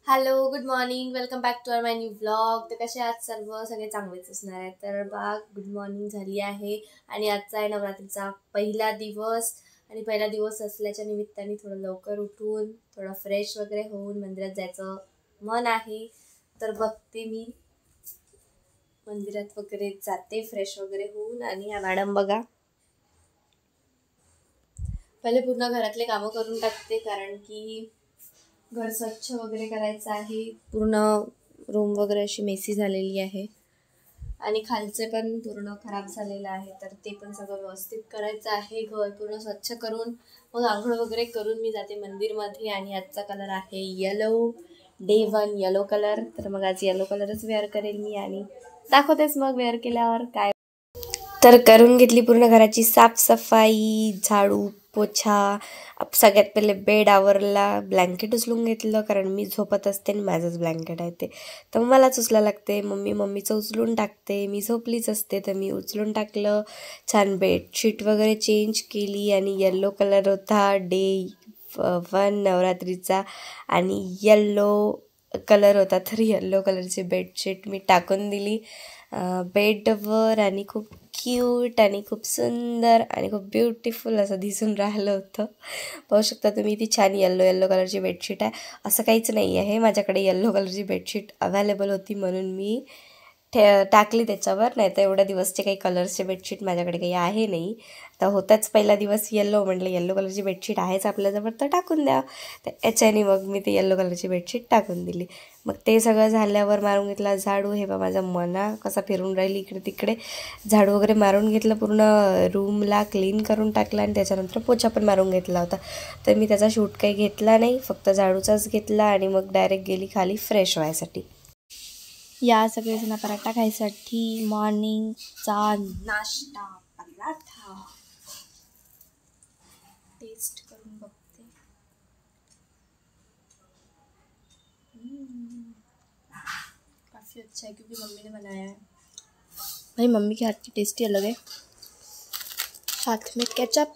Hello, good morning. Welcome back to my new vlog. तर कसे आहात सर्व? सगळे चांगलेच असणार आहे. तर बघा, गुड मॉर्निंग झाली आहे आणि आजचा आहे नवरात्रीचा पहिला दिवस. आणि पहिला दिवस असल्याच्या निमित्ताने थोडं लवकर उठून थोडं फ्रेश वगैरे होऊन मंदिरात जायचं मन आहे. तर बघते मी मंदिरात वगैरे जाते फ्रेश वगैरे होऊन. आणि ह्या मॅडम बघा, पहिले पूर्ण घरातले कामं करून टाकते कारण की घर स्वच्छ वगैरे करायचं आहे. पूर्ण रूम वगैरे अशी मेसी झालेली आहे आणि खालचे पण पूर्ण खराब झालेलं आहे. तर ते पण सगळं व्यवस्थित करायचं आहे. घर पूर्ण स्वच्छ करून मग आंघोळ वगैरे करून मी जाते मंदिरमध्ये. आणि आजचा कलर आहे येलो, डे 1 येलो कलर. तर मग आज येलो कलरच वेअर करेल मी आणि दाखवतेच मग वेअर केल्यावर काय. तर करून घेतली पूर्ण घराची साफसफाई, झाडू पोछा. सगळ्यात पहिले बेड आवरला, ब्लँकेट उचलून घेतलं कारण मी झोपत असते आणि माझंच ब्लँकेट आहे ते, तर मलाच उचला लागते. मम्मीचं उचलून टाकते, मी झोपलीच असते तर मी उचलून टाकलं. छान बेडशीट वगैरे चेंज केली आणि येल्लो कलर होता डे 1 नवरात्रीचा आणि येल्लो कलर होता. तर येल्लो कलरची बेडशीट मी टाकून दिली बेडवर आणि खूप क्यूट आणि खूप सुंदर आणि खूप ब्युटिफुल असं दिसून राहिलं होतं. पाहू शकता तुम्ही, ती छान येल्लो कलरची बेडशीट आहे. असं काहीच नाही आहे, माझ्याकडे येल्लो कलरची बेडशीट अवेलेबल होती म्हणून मी टाकली त्याच्यावर. नाही तर एवढ्या दिवसचे काही कलर्सचे बेडशीट माझ्याकडे काही आहे नाही. तर होताच पहिला दिवस येल्लो, म्हटलं येल्लो कलरची बेडशीट आहेच आपल्याजवळ तर टाकून द्या. तर याच्याने मग मी ते येल्लो कलरची बेडशीट टाकून दिली. मग ते सगळं झाल्यावर मारून घेतला झाडू. हे बा माझा मना कसा फिरून राहिली इकडे तिकडे. झाडू वगैरे मारून घेतलं, पूर्ण रूमला क्लीन करून टाकला आणि त्याच्यानंतर पोछा पण मारून घेतला होता. तर मी त्याचा शूट काही घेतला नाही, फक्त झाडूचाच घेतला आणि मग डायरेक्ट गेली खाली फ्रेश व्हायसाठी. या सगळेजण पराठा खायसाठी मॉर्निंगचा नाश्ता पराठा टेस्ट करून बघते. काफ़ी अच्छा है क्योंकि मम्मी ने बनाया है. भाई मम्मी के हाथ की टेस्टी अलग है, साथ में केचप.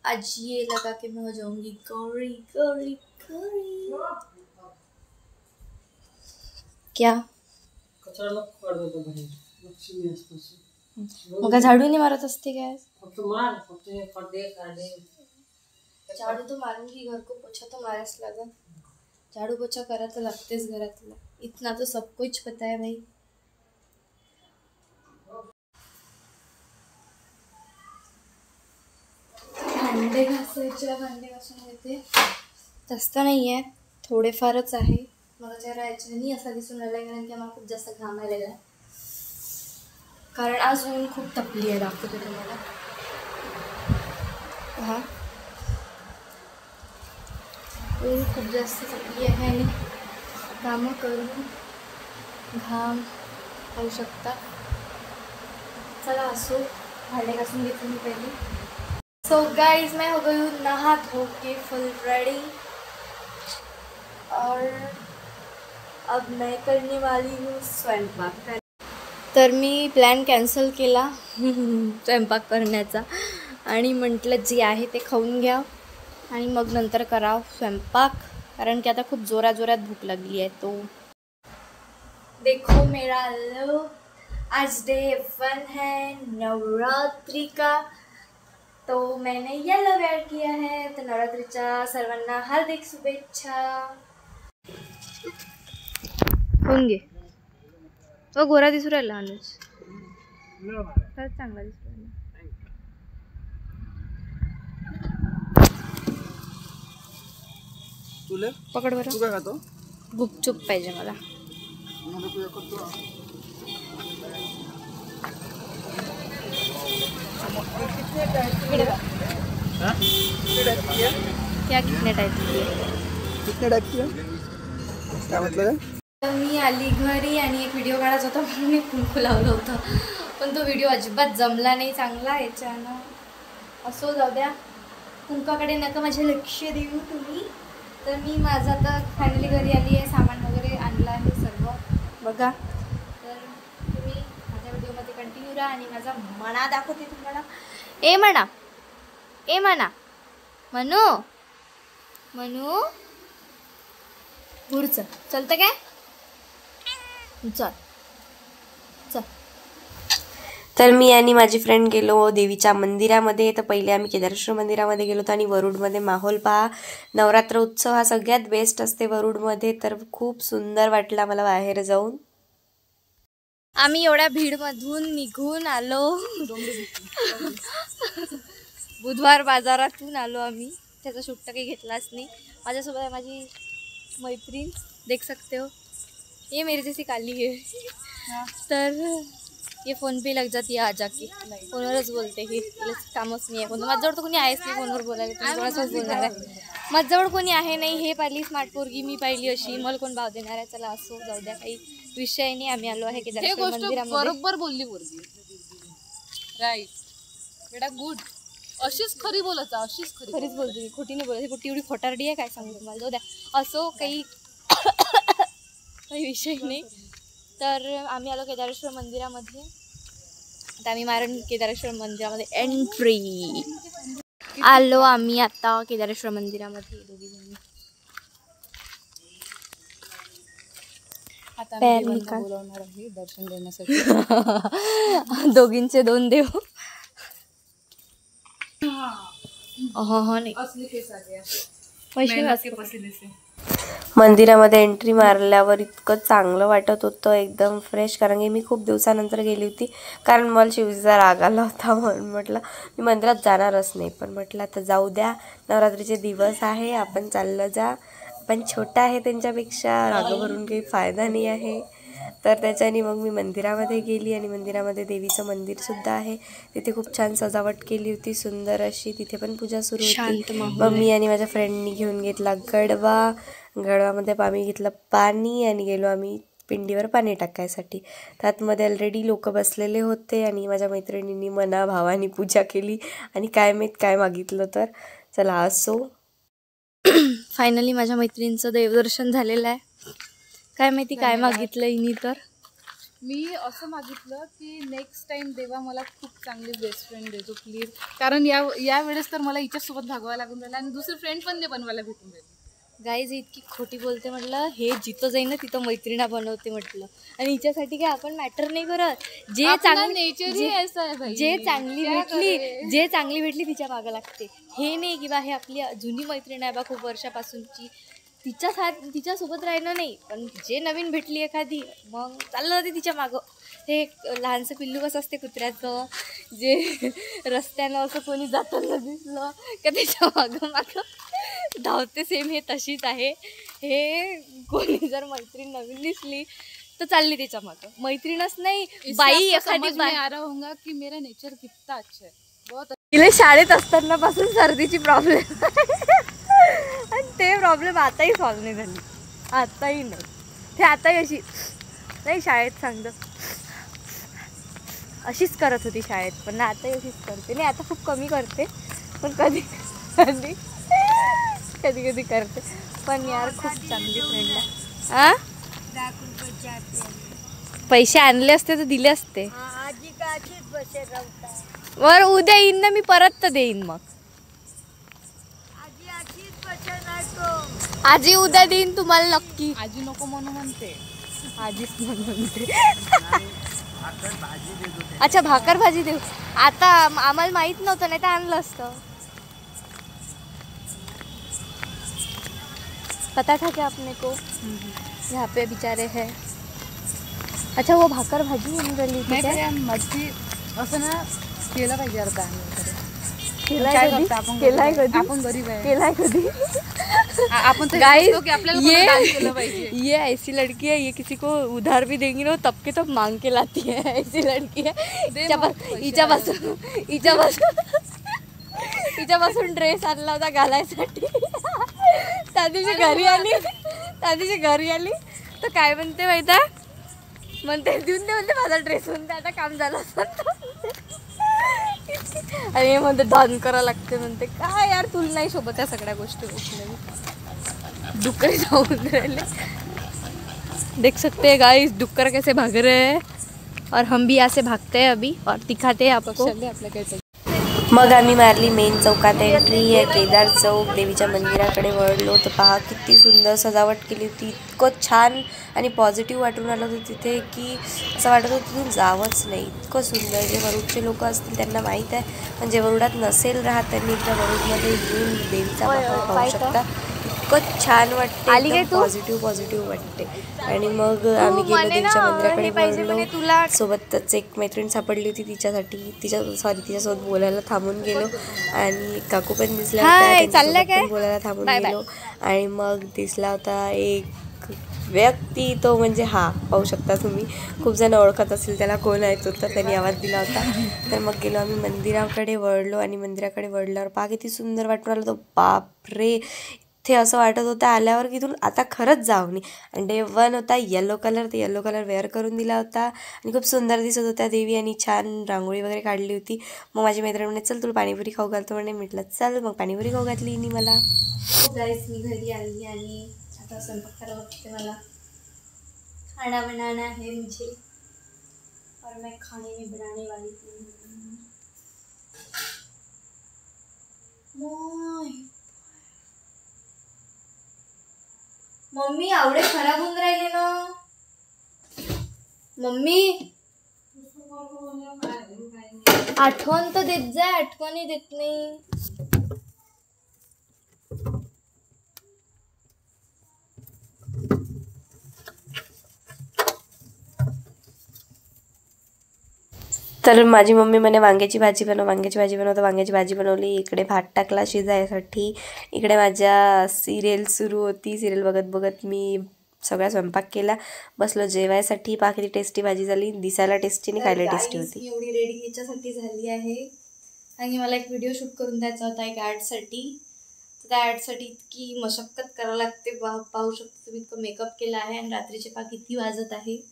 आज ये लगा के मैं हो जाऊंगी गौरी गौरी गौरी. क्या मग झाडू नाही मारत असते काय? झाड़ू तो मारूंगी, घर को पोछा तो मारस लगा. झाड़ू पोछा करा तो लगतेच घरातला, इतना तो सब कुछ पता है भाई. भांडे घासून घेते. जास्त नाही आहे, थोडेफारच आहे. मला जरा याच्याने असा दिसून राहिला कारण की मला खूप जास्त घाम आलेला आहे. कारण आज ऊन खूप तपली आहे. दाखवते तुम्हाला. हा, ऊन खूप जास्त तपली आहे आणि कामं करून घाम होऊ शकता. चला असो, भांडे घासून घेते मी पहले. सो गाइज, मैं हो गई हूँ नहा धो के फुल रेडी और अब मैं करने वाली हूँ स्वयंपाक. तर मी प्लॅन कॅन्सल केला स्वयंपाक करण्याचा आणि म्हटलं जे आहे ते खाऊन घ्या आणि मग नंतर करा स्वयंपाक, कारण की आता खूप जोरात भूक लागली आहे. तो देखो मेरा लुक, आज डे 1 है नवरात्रि का, तो मैंने येलो वेअर किया है. तर नवरात्रीच्या सर्वांना हार्दिक शुभेच्छा. होऊन घे. तो गोरा दिसू राहिला अनुज, खरंच चांगला दिसू राहिला. पकड बरं. तू काय खातो? गुपचूप पाहिजे मला. क्या कितने टाइप काय म्हटलं? मी आली घरी आणि एक व्हिडिओ काढायचा होता म्हणून मी कुंकू लावलं होतं, पण तो व्हिडिओ अजिबात जमला नाही चांगला याच्यानं. असो, जाऊ द्या. कुंकाकडे नका माझे लक्ष देऊ तुम्ही. तर मी माझं आता फायनली घरी आली आहे, सामान वगैरे आणलं आहे सर्व बघा. तर तुम्ही माझ्या व्हिडिओमध्ये कंटिन्यू राहा आणि माझा मणा दाखवते तुम्हाला. ए म्हणा मनू मनू पुढचं चलतं काय चल चल. तर मी आणि माझी फ्रेंड गेलो देवीच्या मंदिरामध्ये. तर पहिले आम्ही केदारेश्वर मंदिरामध्ये गेलो होतो आणि वरुडमध्ये माहोल पहा. नवरात्र उत्सव हा सगळ्यात बेस्ट असते वरुडमध्ये. तर खूप सुंदर वाटला मला बाहेर जाऊन. आम्ही एवढ्या भीडमधून निघून आलो. बुधवार बाजारातून आलो आम्ही. त्याचा शूट काही घेतलाच नाही. माझ्यासोबत आहे माझी मैत्रीण, देख सकते हो. ये मेरे जैसी काली है. तर ये फोन पे लग जाती है आ जाके. फोनवरच बोलते ही. कामच नाही आहे कोणतं. माझ्याजवळ तर कोणी आहेच नाही फोनवर बोलायला. तुम्ही कोणासोबत बोलणार आहे. माझ्याजवळ कोणी आहे नाही. हे पाहिली स्मार्ट पोरगी मी पाहिली अशी. मला कोण भाव देणार आहे. चला असो जाऊ द्या, काही विषय नाही. आम्ही आलो आहे केदारेश्वर मंदिरामध्ये. बरोबर बोलली पोरगी. राईट बेटा गुड. अशीच खरी बोलत अशीच खरीच बोलते मी, खोटी नाही बोलत. कुठे एवढी खोटारडी आहे काय सांगू तुम्हाला. जाऊ द्या असो, काही काही विषय नाही. तर आम्ही आलो केदारेश्वर मंदिरामध्ये. आता आम्ही मारून केदारेश्वर मंदिरामध्ये एंट्री. आलो आम्ही आता केदारेश्वर मंदिरामध्ये दोघी जणी. आता बोलवणार आहे दर्शन देण्यासाठी. दोघींचे दोन देव. मंदिरामध्ये एंट्री मारल्यावर इतकं चांगलं वाटत होतं, एकदम फ्रेश. कारण की मी खूप दिवसानंतर गेली होती. कारण मला शिवजीचा राग आला होता म्हणून म्हटलं मी मंदिरात जाणारच नाही. पण म्हटलं आता जाऊ द्या, नवरात्रीचे दिवस आहे, आपण चाललं जा. पण छोटा आहे त्यांच्यापेक्षा, राग भरून काही फायदा नाही आहे. तर त्याच्याने मग मी मंदिरामध्ये गेली आणि मंदिरामध्ये देवीचं मंदिरसुद्धा आहे. तिथे खूप छान सजावट केली होती, सुंदर अशी. तिथे पण पूजा सुरू होती. मग मी आणि माझ्या फ्रेंडनी घेऊन घेतला गडवा. गडवामध्ये आम्ही घेतलं पाणी आणि गेलो आम्ही पिंडीवर पाणी टाकायसाठी. त्यातमध्ये ऑलरेडी लोक बसलेले होते आणि माझ्या मैत्रिणींनी मना भावानी पूजा केली. आणि काय माहीत काय मागितलं. तर चला असो. फायनली माझ्या मैत्रिणींचं देवदर्शन झालेलं आहे. काय माहिती काय मागितलं हिनी. तर मी असं मागितलं की नेक्स्ट टाइम देवा मला खूप चांगली बेस्ट फ्रेंड देतो प्लीज. कारण या वेळेस तर मला हिच्यासोबत भागवायला लागून राहिलं आणि दुसरी फ्रेंड पण नाही बनवायला भेटून राहिली. गाईज इतकी खोटी बोलते म्हटलं. हे जिथं जाईन ना तिथं मैत्रिणा बनवते म्हटलं. आणि हिच्यासाठी काय आपण मॅटर नाही करत. जे चांगली भेटली तिच्या मागं लागते. हे नाही की बा हे आपली जुनी मैत्रीण आहे बा खूप वर्षापासूनची, तिच्यासोबत राहिलं नाही. पण जे नवीन भेटली एखादी मग चाललं जाते तिच्या मागं. हे लहानसं पिल्लू कसं असते कुत्र्याचं, जे रस्त्यानं असं कोणी जाताना दिसलं का त्याच्या मागं धावते. सेम हे तशीच आहे. हे कोणी जर मैत्रीण नवीन दिसली तर चालली त्याच्या मागं. मैत्रीणच नाही बाई एखादी की मेरा नेचर कितना अच्छा है. तिला शाळेत असताना पासून सर्दीची प्रॉब्लेम आणि ते प्रॉब्लेम आताही सॉल्व नाही झाली. आताही नाही. ते आताही अशी नाही शाळेत सांगतं अशीच करत होती शाळेत. पण आताही अशीच करते. नाही आता खूप कमी करते पण कधी कधी करते. पण यार खूप चांगली फ्रेंड आहे. पैसे आणले असते तर दिले असते. वर उद्या येईन ना मी परत तर देईन. मग आजी उद्या देईन तुम्हाला नक्की. आजी नको म्हणून म्हणते. आजीच म्हणते. अच्छा भाकर भाजी देऊ. आता आम्हाला माहित नव्हतं, नाही तर आणलं असतं. पता था क्या आपने को यहाँ पे बेचारे है. अच्छा वो भाकर भाजी म्हणून राहिली होती. मच्छी असं ना केलं पाहिजे अर्धा. केलाय कधी आपण गरीब आहे. केलाय कधी आपण ये ऐसी लड़की है, ये किसी को उधार भी देंगी ना तब के तब मांग के लाती है. ऐसी लड़की है. हिच्यापासून ड्रेस आणला होता घालायसाठी. त्या दिवशी घरी आली तर काय म्हणते माहिती आहे, म्हणते देऊन दे म्हणते माझा ड्रेस. म्हणते आता काम झालं असतं. आणि हे म्हणते दान करा लागते. म्हणते काय यार तुला नाही सोबत या सगळ्या गोष्टी. डुक्कर जाऊन राहिले. देख सकते हैं गाइस डुक्कर कैसे भाग रहे हैं और हम भी यहाँ से भागते हैं अभी और दिखाते हैं आपको. मग आम्ही मारली मेन चौकात एंट्री आहे, केदार चौक. देवीच्या मंदिराकडे वळलो तर पहा किती सुंदर सजावट केली होती. इतकं छान आणि पॉझिटिव्ह वाटून आलं होतं तिथे की असं वाटत होतं तिथून जावंच नाही. इतकं सुंदर. जे वरुडचे लोक असतील त्यांना माहीत आहे, पण जे वरुडात नसेल राहत त्यांनी एकदा वरुडमध्ये येऊन देवीचा माहोल पाहू शकता. इतकं छान वाटते, एकदम पॉझिटिव्ह वाटते. आणि मग आम्ही गेलो देवीच्या मंदिराकडे वळलो. सोबतच एक मैत्रीण सापडली होती, तिच्यासोबत बोलायला थांबून गेलो. आणि काकू पण दिसल्या होत्या, त्यांच्यासोबत पण बोलायला थांबून गेलो. आणि मग दिसला होता एक व्यक्ती, तो म्हणजे हा पाहू शकता तुम्ही. खूप जण ओळखत असेल त्याला, कोण आहे तो, तर त्यांनी आवाज दिला होता. तर मग गेलो आम्ही मंदिराकडे वळलो. आणि मंदिराकडे वळल्यावर पहा किती सुंदर वाटून आलं होतं. बापरे, इथे असं वाटत होतं आल्यावर की इथून आता खरंच जाऊ नये. आणि डे 1 होता येलो कलर, ते येलो कलर वेअर करून दिला होता आणि खूप सुंदर दिसत होत्या देवी. आणि छान रांगोळी वगैरे काढली होती. मग माझी मैत्रीण म्हणे चल तुला पाणीपुरी खाऊ घालतो म्हणे. म्हटलं चल. मग पाणीपुरी खाऊ घातली हिने मला. गाईस मी घरी आली आणि आता स्वयंपाक करायला बघते. मला खाना बनाना है मुझे और मैं खाने में बनाने वाली हूँ. मम्मी आवडे खराब होऊन राहिले ना. मम्मी आठवण तर देत जा. आठवणही देत नाही. तर माझी मम्मी म्हणे वांग्याची भाजी बनव, वांग्याची भाजी बनव. तर वांग्याची भाजी बनवली. इकडे भात टाकला शिजायसाठी. इकडे माझ्या सिरियल सुरू होती. सिरियल बघत बघत मी सगळा स्वयंपाक केला. बसलो जेवायसाठी. पहा किती टेस्टी भाजी झाली. दिसायला टेस्टी आणि खायला टेस्टी होती. एवढी रेडी याच्यासाठी झाली आहे आणि मला एक व्हिडिओ शूट करून द्यायचा होता एक ॲडसाठी. त्या ॲडसाठी इतकी मशक्कत करावं लागते. पाहू शकतो तुम्ही. इतकं मेकअप केला आहे आणि रात्रीचे पहा किती वाजत आहे.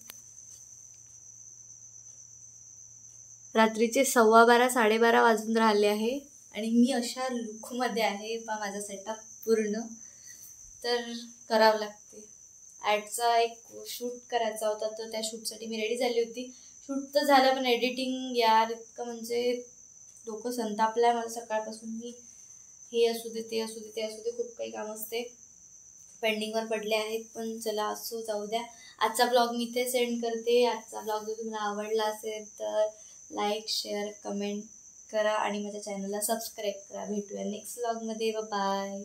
रात्रीचे 12:15 12:30 वाजून राहिले आहे आणि मी अशा लुकमध्ये आहे. पहा माझा सेटअप पूर्ण. तर करावं लागते. ॲडचा एक शूट करायचा होता, तर त्या शूटसाठी मी रेडी झाली होती. शूट तर झालं, पण एडिटिंग यार इतकं म्हणजे डोकं संतापलं आहे मला सकाळपासून. मी हे असू दे, ते असू दे, ते असू दे, खूप काही काम असते, पेंडिंगवर पडले आहेत. पण चला असो, जाऊ द्या. आजचा ब्लॉग मी इथे सेंड करते. आजचा ब्लॉग जर तुम्हाला आवडला असेल तर लाईक, शेअर, कमेंट करा आणि माझ्या चॅनलला सबस्क्राईब करा. भेटूया नेक्स्ट ब्लॉगमध्ये. बाय.